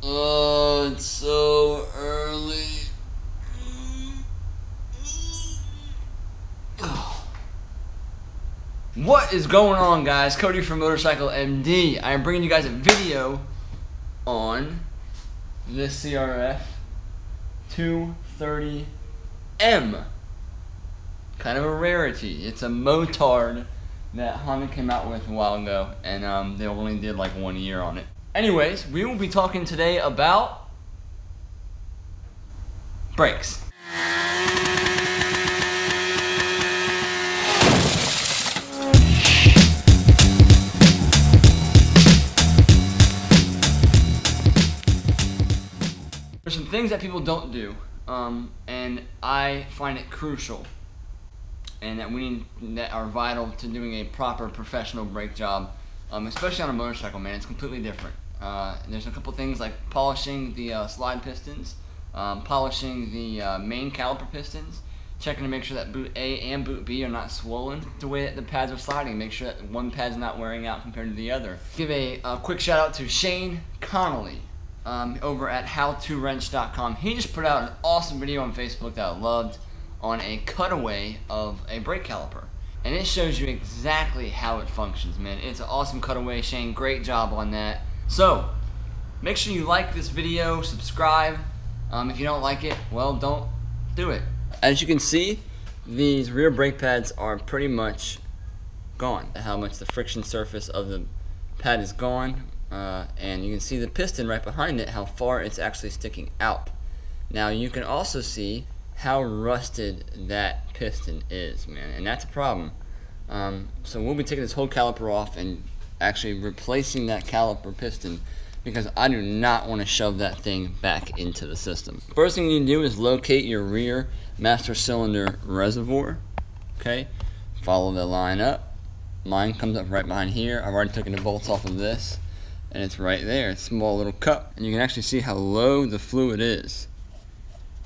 Oh, it's so early. What is going on, guys? Cody from Motorcycle MD. I am bringing you guys a video on this CRF230M. Kind of a rarity. It's a motard that Honda came out with a while ago, and they only did like 1 year on it. Anyways, we will be talking today about brakes. There's some things that people don't do, and I find it crucial, and that are vital to doing a proper professional brake job, especially on a motorcycle, man. It's completely different. There's a couple things like polishing the slide pistons, polishing the main caliper pistons, checking to make sure that boot A and boot B are not swollen the way that the pads are sliding, make sure that one pad's not wearing out compared to the other. Give a quick shout out to Shane Connolly over at howtowrench.com. He just put out an awesome video on Facebook that I loved on a cutaway of a brake caliper, and it shows you exactly how it functions, man. It's an awesome cutaway. Shane, great job on that. So make sure you like this video, subscribe. If you don't like it, well, don't do it. As you can see, these rear brake pads are pretty much gone. How much the friction surface of the pad is gone, and you can see the piston right behind it, how far it's actually sticking out. Now you can also see how rusted that piston is, man, and that's a problem. So we'll be taking this whole caliper off and actually replacing that caliper piston, because I do not want to shove that thing back into the system. First thing you do is locate your rear master cylinder reservoir. Okay, follow the line up. Mine comes up right behind here. I've already taken the bolts off of this, and it's right there. It's a small little cup, and you can actually see how low the fluid is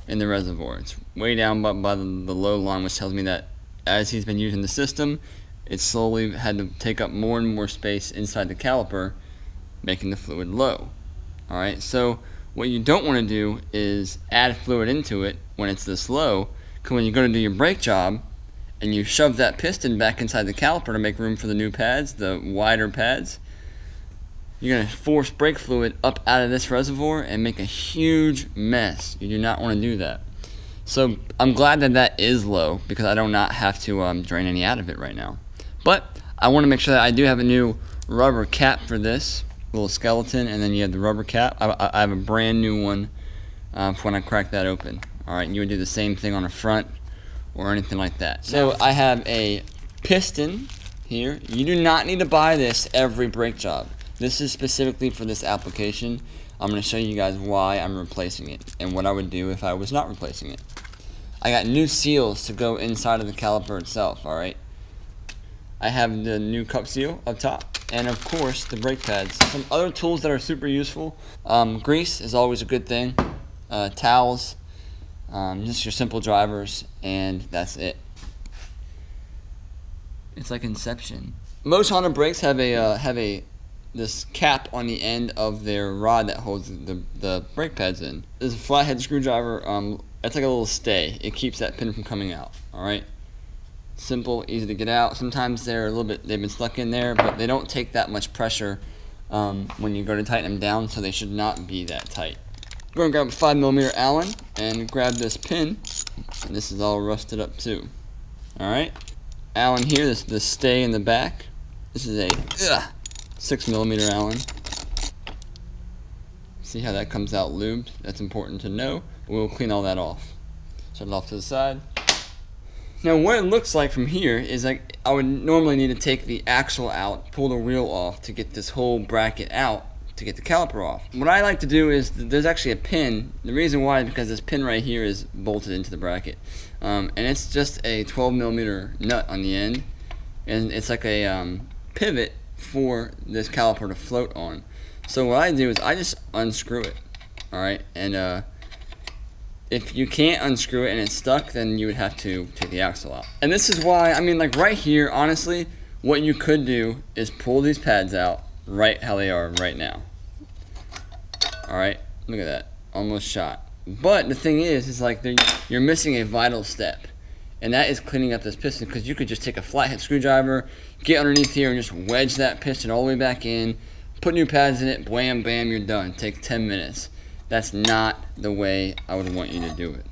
in the reservoir. It's way down by the low line, which tells me that as he's been using the system, it slowly had to take up more and more space inside the caliper, making the fluid low. Alright, so what you don't want to do is add fluid into it when it's this low, because when you go to do your brake job and you shove that piston back inside the caliper to make room for the new pads, the wider pads, you're going to force brake fluid up out of this reservoir and make a huge mess. You do not want to do that. So I'm glad that that is low, because I do not have to drain any out of it right now. But I want to make sure that I do have a new rubber cap for this little skeleton, and then you have the rubber cap. I have a brand new one for when I crack that open. Alright, you would do the same thing on the front or anything like that. So I have a piston here. You do not need to buy this every brake job. This is specifically for this application. I'm going to show you guys why I'm replacing it and what I would do if I was not replacing it. I got new seals to go inside of the caliper itself, alright? I have the new cup seal up top, and of course the brake pads. Some other tools that are super useful. Grease is always a good thing. Towels, just your simple drivers, and that's it. It's like Inception. Most Honda brakes have this cap on the end of their rod that holds the brake pads in. There's a flathead screwdriver. It's like a little stay. It keeps that pin from coming out. All right. Simple, easy to get out. Sometimes they've been stuck in there, but they don't take that much pressure when you go to tighten them down, so they should not be that tight. Go and grab a 5mm Allen and grab this pin, and this is all rusted up too. Alright, Allen here, this stay in the back. This is a 6mm Allen. See how that comes out lubed? That's important to know. We'll clean all that off. Set it off to the side. Now what it looks like from here is like I would normally need to take the axle out, pull the wheel off to get this whole bracket out to get the caliper off. What I like to do is there's actually a pin. The reason why is because this pin right here is bolted into the bracket, and it's just a 12mm nut on the end, and it's like a pivot for this caliper to float on. So what I do is I just unscrew it. Alright, and if you can't unscrew it and it's stuck, then you would have to take the axle out. And this is why, I mean, like right here, honestly, what you could do is pull these pads out right how they are right now. Alright, Look at that, almost shot. But the thing is like you're missing a vital step, and that is cleaning up this piston, because you could just take a flathead screwdriver, get underneath here and just wedge that piston all the way back in, put new pads in it, wham, bam, you're done. Take 10 minutes. That's not the way I would want you to do it.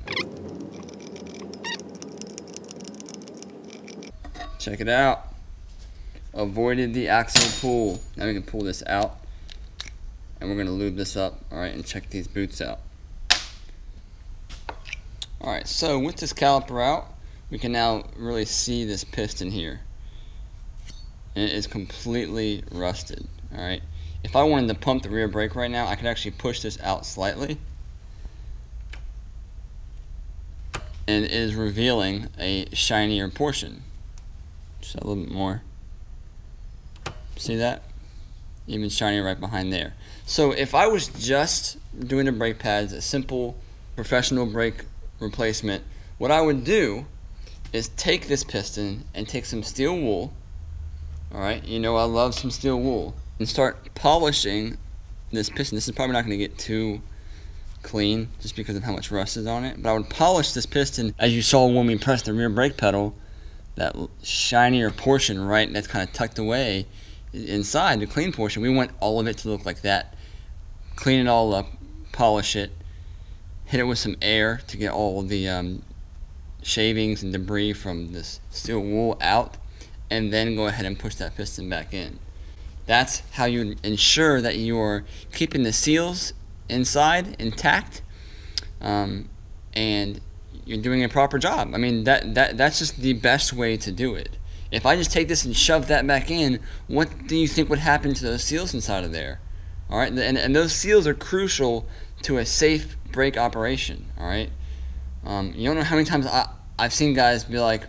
Check it out. Avoided the axle pull. Now we can pull this out, and we're gonna lube this up, all right, and check these boots out. All right, so with this caliper out, we can now really see this piston here. And it is completely rusted, all right. If I wanted to pump the rear brake right now, I could actually push this out slightly, and it is revealing a shinier portion. Just a little bit more. See that? Even shinier right behind there. So if I was just doing the brake pads, a simple professional brake replacement, what I would do is take this piston and take some steel wool, alright, you know I love some steel wool, and start polishing this piston. This is probably not going to get too clean just because of how much rust is on it, but I would polish this piston. As you saw when we pressed the rear brake pedal, that shinier portion, right, that's kind of tucked away inside, the clean portion, we want all of it to look like that. Clean it all up, polish it, hit it with some air to get all the shavings and debris from this steel wool out, and then go ahead and push that piston back in. That's how you ensure that you are keeping the seals inside intact, and you're doing a proper job. I mean, that's just the best way to do it. If I just take this and shove that back in, what do you think would happen to those seals inside of there? All right, and those seals are crucial to a safe brake operation. All right, you don't know how many times I've seen guys be like,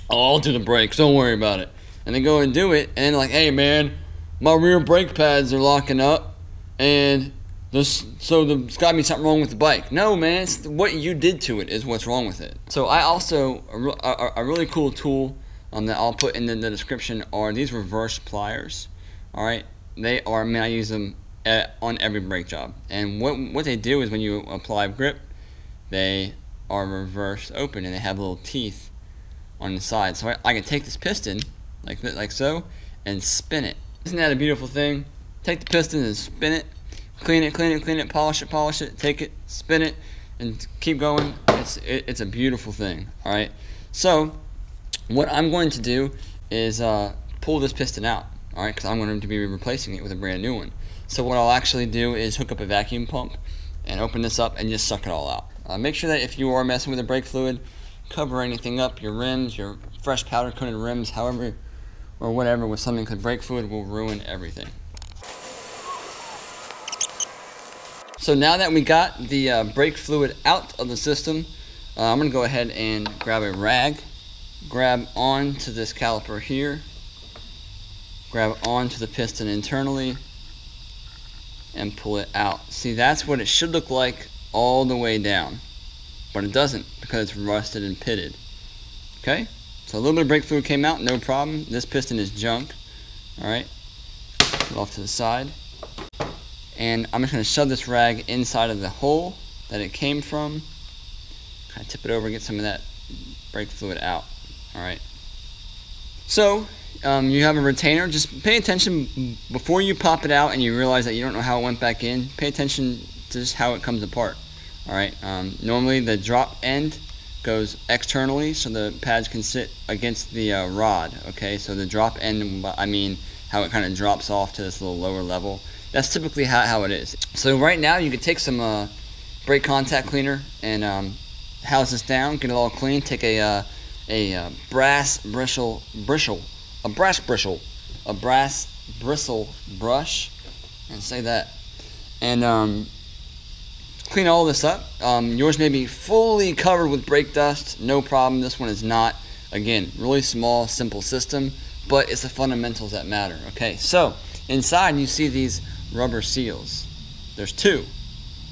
"Oh, I'll do the brakes, don't worry about it," and they go and do it, and like, "Hey man, my rear brake pads are locking up, and there's got to be something wrong with the bike." No, man, it's what you did to it is what's wrong with it. So I also a really cool tool that I'll put in the description are these reverse pliers. All right, they are, I use them on every brake job, and what they do is when you apply grip, they are reverse open and they have little teeth on the side. So I can take this piston like so and spin it. Isn't that a beautiful thing? Take the piston and spin it, clean it, polish it, take it, spin it, and keep going. It's a beautiful thing. All right, so what I'm going to do is pull this piston out, all right, because I'm going to be replacing it with a brand new one. So what I'll actually do is hook up a vacuum pump and open this up and just suck it all out. Make sure that if you are messing with the brake fluid, cover anything up, your rims, your fresh powder coated rims, however or whatever, with something, because brake fluid will ruin everything. So now that we got the brake fluid out of the system, I'm going to go ahead and grab a rag, grab onto this caliper here, grab onto the piston internally, and pull it out. See, that's what it should look like all the way down, but it doesn't because it's rusted and pitted. Okay, so a little bit of brake fluid came out, no problem. This piston is junk. All right, put it off to the side, and I'm just going to shove this rag inside of the hole that it came from. Kind of tip it over and get some of that brake fluid out. All right, so you have a retainer. Just pay attention before you pop it out and you realize that you don't know how it went back in. Pay attention to just how it comes apart. All right, normally the drop end goes externally so the pads can sit against the rod. Okay, so the drop end, I mean how it kind of drops off to this little lower level. That's typically how it is. So right now you could take some brake contact cleaner and house this down, get it all clean. Take a brass bristle brush, and say that, and clean all this up. Yours may be fully covered with brake dust, no problem. This one is not. Again, really small, simple system, but it's the fundamentals that matter. Okay, so inside you see these rubber seals. There's two.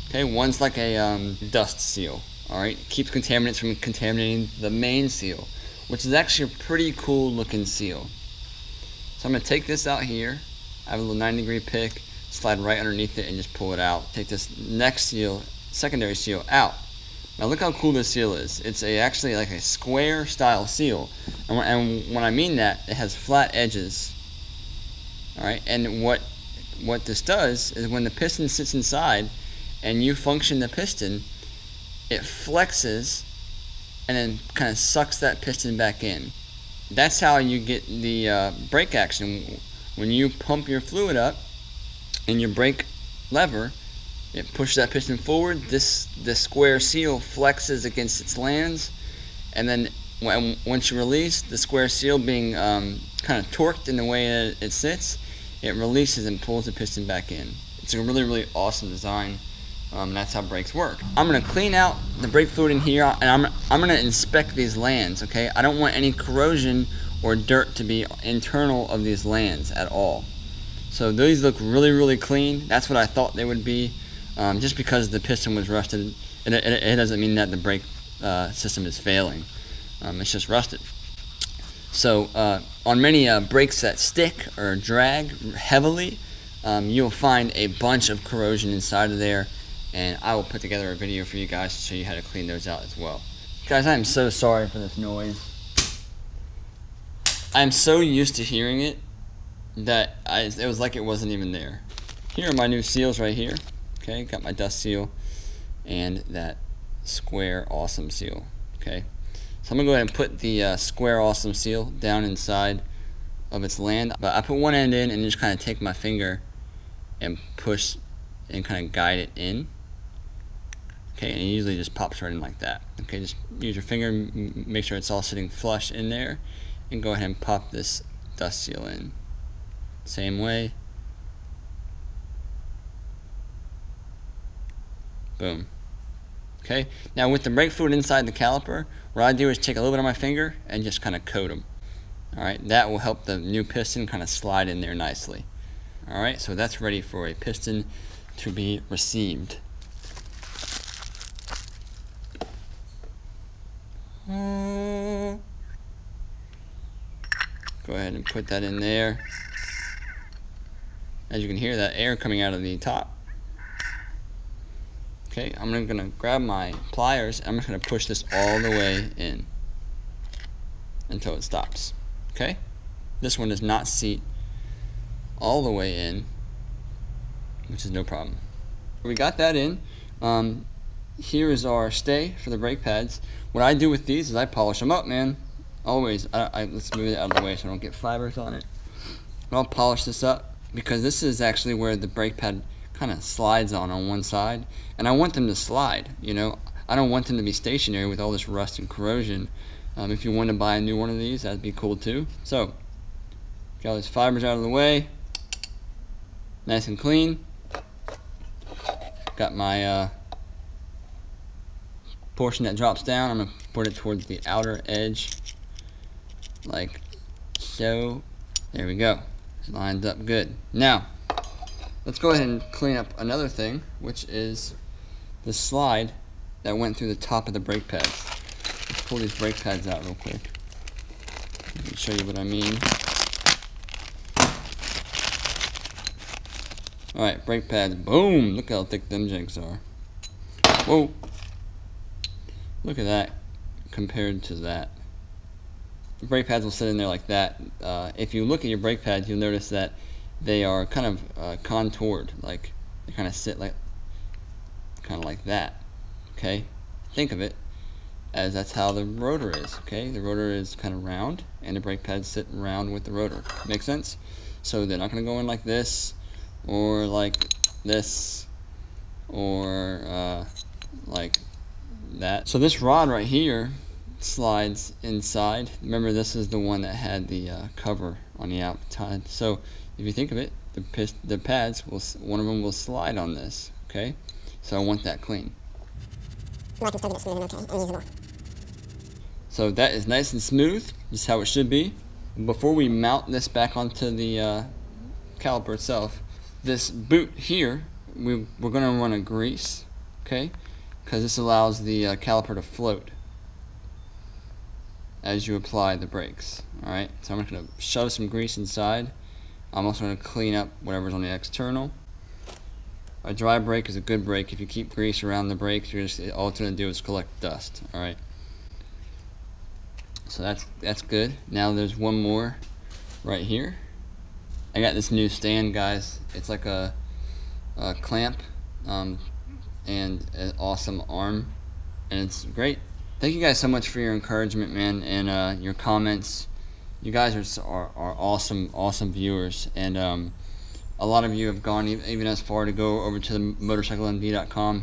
Okay, one's like a dust seal. All right, keeps contaminants from contaminating the main seal, which is actually a pretty cool looking seal. So I'm going to take this out here. I have a little 90-degree pick, slide right underneath it and just pull it out. Take this next seal, secondary seal, out. Now look how cool this seal is. It's actually like a square style seal, and when I mean that, it has flat edges. All right, and what this does is when the piston sits inside and you function the piston, it flexes and then kind of sucks that piston back in. That's how you get the brake action. When you pump your fluid up and your brake lever, it pushes that piston forward. This square seal flexes against its lands, and then once you release, the square seal being kind of torqued in the way it sits, it releases and pulls the piston back in. It's a really, really awesome design. That's how brakes work. I'm gonna clean out the brake fluid in here, and I'm gonna inspect these lands. Okay, I don't want any corrosion or dirt to be internal of these lands at all. So these look really, really clean. That's what I thought they would be. Just because the piston was rusted, it doesn't mean that the brake system is failing. It's just rusted. So on many brakes that stick or drag heavily, you'll find a bunch of corrosion inside of there, and I will put together a video for you guys to show you how to clean those out as well. Guys, I am so sorry for this noise. I'm so used to hearing it that it was like it wasn't even there. Here are my new seals right here. Okay, got my dust seal and that square awesome seal. Okay, so I'm gonna go ahead and put the square awesome seal down inside of its land, but I put one end in and just kind of take my finger and push and kind of guide it in. Okay, and it usually just pops right in like that. Okay, just use your finger, make sure it's all sitting flush in there, and go ahead and pop this dust seal in. Same way. Boom. Okay, now with the brake fluid inside the caliper, what I do is take a little bit on my finger and just kind of coat them. Alright, that will help the new piston kind of slide in there nicely. Alright, so that's ready for a piston to be received. Go ahead and put that in there. As you can hear, that air coming out of the top. Okay, I'm gonna grab my pliers and I'm just gonna push this all the way in until it stops. Okay, this one does not seat all the way in, which is no problem. We got that in. Here is our stay for the brake pads. What I do with these is I polish them up, man. Always. Let's move it out of the way so I don't get fibers on it. I'll polish this up because this is actually where the brake pad kind of slides on one side, and I want them to slide. You know, I don't want them to be stationary with all this rust and corrosion. If you want to buy a new one of these, that'd be cool too. So, got all these fibers out of the way, nice and clean. Got my portion that drops down. I'm gonna put it towards the outer edge, like so. There we go. It's lined up good. Now, let's go ahead and clean up another thing, which is the slide that went through the top of the brake pads. Let's pull these brake pads out real quick. Let me show you what I mean. Alright, brake pads. Boom! Look how thick them jigs are. Whoa! Look at that compared to that. The brake pads will sit in there like that. If you look at your brake pads, you'll notice that they are kind of contoured, like they kind of sit like that. Okay, think of it as that's how the rotor is. Okay, the rotor is kind of round, and the brake pads sit round with the rotor. Make sense? So they're not going to go in like this, or like this, or like that. So this rod right here slides inside. Remember, this is the one that had the cover on the outside. So if you think of it, the pads will, one of them will slide on this. Okay, so I want that clean. So that is nice and smooth, just how it should be. Before we mount this back onto the caliper itself, this boot here, we're going to run a grease, okay, because this allows the caliper to float as you apply the brakes. Alright, so I'm just going to shove some grease inside. I'm also going to clean up whatever's on the external. A dry brake is a good brake. If you keep grease around the brakes, all it's going to do is collect dust. All right. So that's good. Now there's one more right here. I got this new stand, guys. It's like a clamp and an awesome arm, and it's great. Thank you guys so much for your encouragement, man, and your comments. You guys are awesome viewers, and a lot of you have gone even as far to go over to the motorcyclemd.com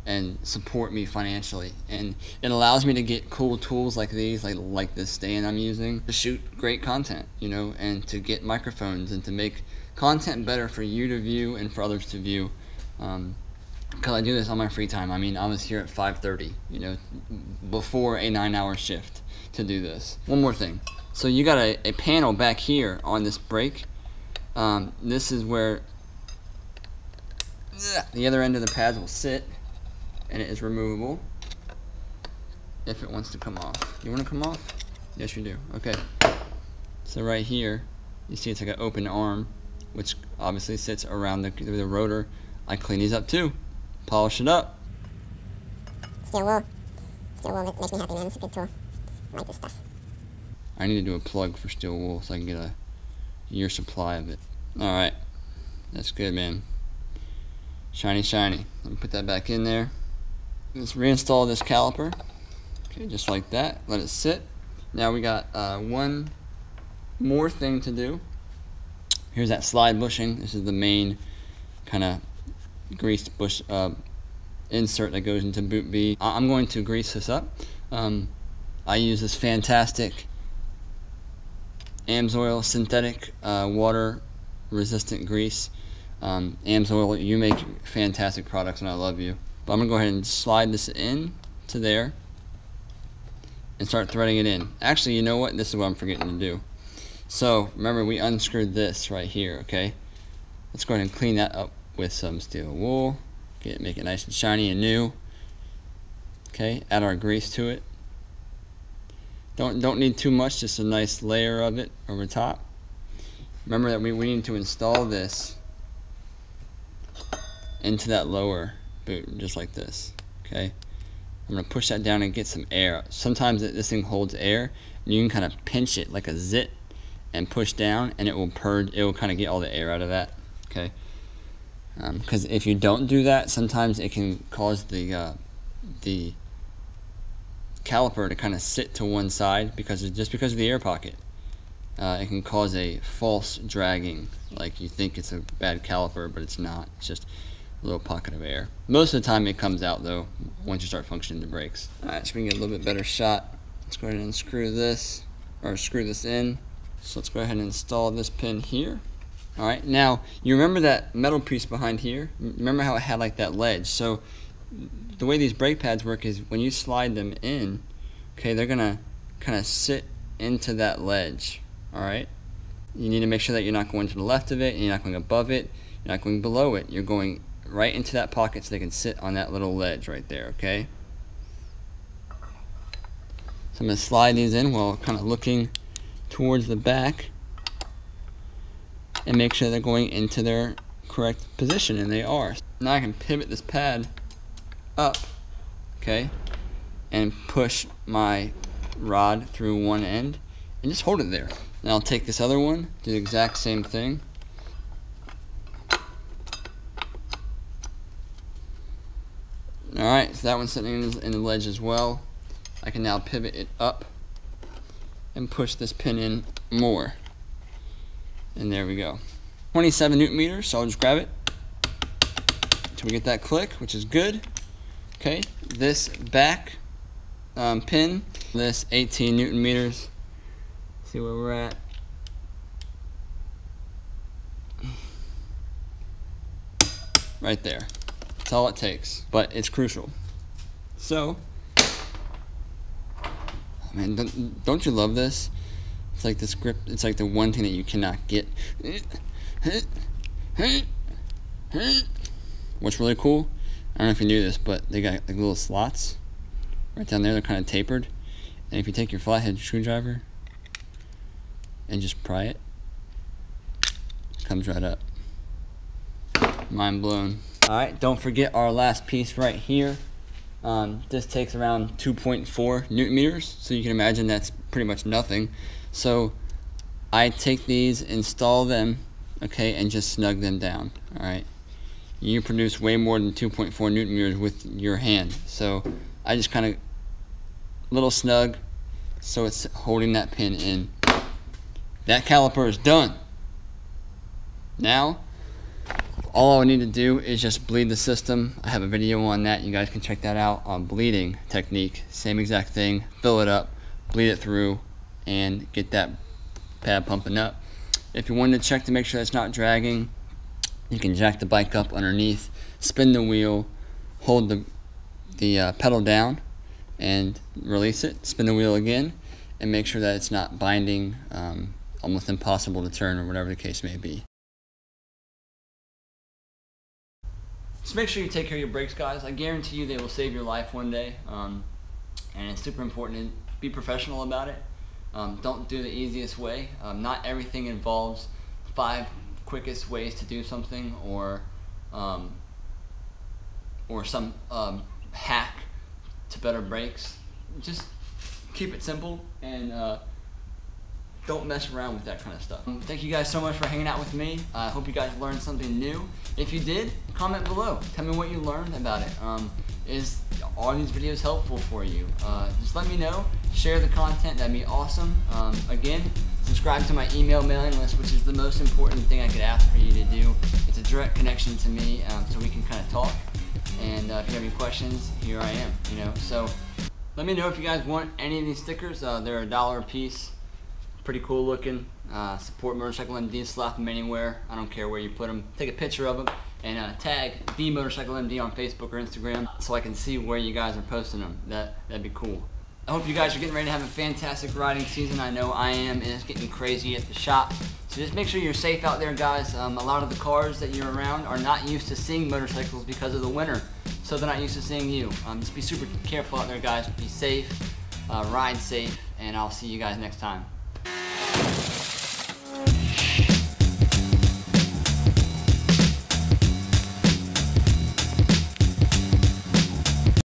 and support me financially, and it allows me to get cool tools like these, like this stand I'm using, to shoot great content, you know, and to get microphones and to make content better for you to view and for others to view. Because I do this on my free time. I mean, I was here at 5:30, you know, before a 9-hour shift to do this. One more thing. So you got a panel back here on this brake. This is where the other end of the pads will sit, and it is removable if it wants to come off. You want to come off? Yes, you do. Okay. So right here, you see it's like an open arm, which obviously sits around the rotor. I clean these up too. Polish it up. Steel wool. Steel wool makes me happy, man. It's a good tool. I like this stuff. I need to do a plug for steel wool so I can get a year supply of it. Alright. That's good, man. Shiny, shiny. Let me put that back in there. Let's reinstall this caliper. Okay, just like that. Let it sit. Now we got one more thing to do. Here's that slide bushing. This is the main kind of greased bush insert that goes into boot B. I'm going to grease this up. I use this fantastic AMSOIL synthetic water resistant grease. AMSOIL, you make fantastic products and I love you. But I'm gonna go ahead and slide this in to there and start threading it in. Actually, you know what? This is what I'm forgetting to do. So remember, we unscrewed this right here, okay? Let's go ahead and clean that up with some steel wool. Make it nice and shiny and new. Okay, add our grease to it. Don't need too much, just a nice layer of it over top. Remember that we need to install this into that lower boot, just like this. Okay, I'm gonna push that down and get some air. Sometimes this thing holds air, and you can kind of pinch it like a zit and push down, and it will purge. It will kind of get all the air out of that. Okay, because if you don't do that, sometimes it can cause the caliper to kind of sit to one side because of the air pocket. It can cause a false dragging, like you think it's a bad caliper, but it's not. It's just a little pocket of air. Most of the time it comes out though once you start functioning the brakes. Alright, so we can get a little bit better shot. Let's go ahead and screw this in. So let's go ahead and install this pin here. Alright, now you remember that metal piece behind here? Remember how it had like that ledge? So the way these brake pads work is when you slide them in, okay, they're gonna kind of sit into that ledge. Alright, you need to make sure that you're not going to the left of it, and you're not going above it, you're not going below it, you're going right into that pocket so they can sit on that little ledge right there, okay? So I'm going to slide these in while kind of looking towards the back and make sure they're going into their correct position, and they are. Now I can pivot this pad up, okay, and push my rod through one end and just hold it there. Now I'll take this other one, do the exact same thing. Alright, so that one's sitting in the ledge as well. I can now pivot it up and push this pin in more. And there we go. 27 Newton meters, so I'll just grab it until we get that click, which is good. Okay, this back pin, this 18 Newton meters. See where we're at. Right there. That's all it takes, but it's crucial. So, man, don't you love this? It's like this grip. It's like the one thing that you cannot get. What's really cool, I don't know if you knew this, but they got like little slots right down there. They're kind of tapered, and if you take your flathead screwdriver and just pry it, it comes right up. mind blown. Alright, don't forget our last piece right here. This takes around 2.4 Newton meters, so you can imagine that's pretty much nothing. So I take these, install them, okay, and just snug them down. Alright, you produce way more than 2.4 Newton meters with your hand, so I just kind of little snug so it's holding that pin in. That caliper is done. Now all I need to do is just bleed the system. I have a video on that, you guys can check that out, on bleeding technique. Same exact thing, fill it up, bleed it through, and get that pad pumping up. If you wanted to check to make sure it's not dragging, you can jack the bike up underneath, spin the wheel, hold the pedal down and release it, spin the wheel again, and make sure that it's not binding, almost impossible to turn or whatever the case may be. Just make sure you take care of your brakes, guys. I guarantee you they will save your life one day, and it's super important to be professional about it. Don't do the easiest way. Not everything involves 5 quickest ways to do something, or some hack to better brakes. Just keep it simple and don't mess around with that kind of stuff. Thank you guys so much for hanging out with me. I hope you guys learned something new. If you did, comment below. Tell me what you learned about it. Are these videos helpful for you? Just let me know. Share the content, that'd be awesome. Again, subscribe to my email mailing list, which is the most important thing I could ask for you to do. It's a direct connection to me, so we can kind of talk. And if you have any questions, here I am. So let me know if you guys want any of these stickers. They're $1 a piece. Pretty cool looking. Support Motorcycle MD, slap them anywhere. I don't care where you put them. Take a picture of them and tag the Motorcycle MD on Facebook or Instagram so I can see where you guys are posting them. That'd be cool. I hope you guys are getting ready to have a fantastic riding season. I know I am, and it's getting crazy at the shop. So just make sure you're safe out there, guys. A lot of the cars that you're around are not used to seeing motorcycles because of the winter, so they're not used to seeing you. Just be super careful out there, guys. Be safe, ride safe, and I'll see you guys next time.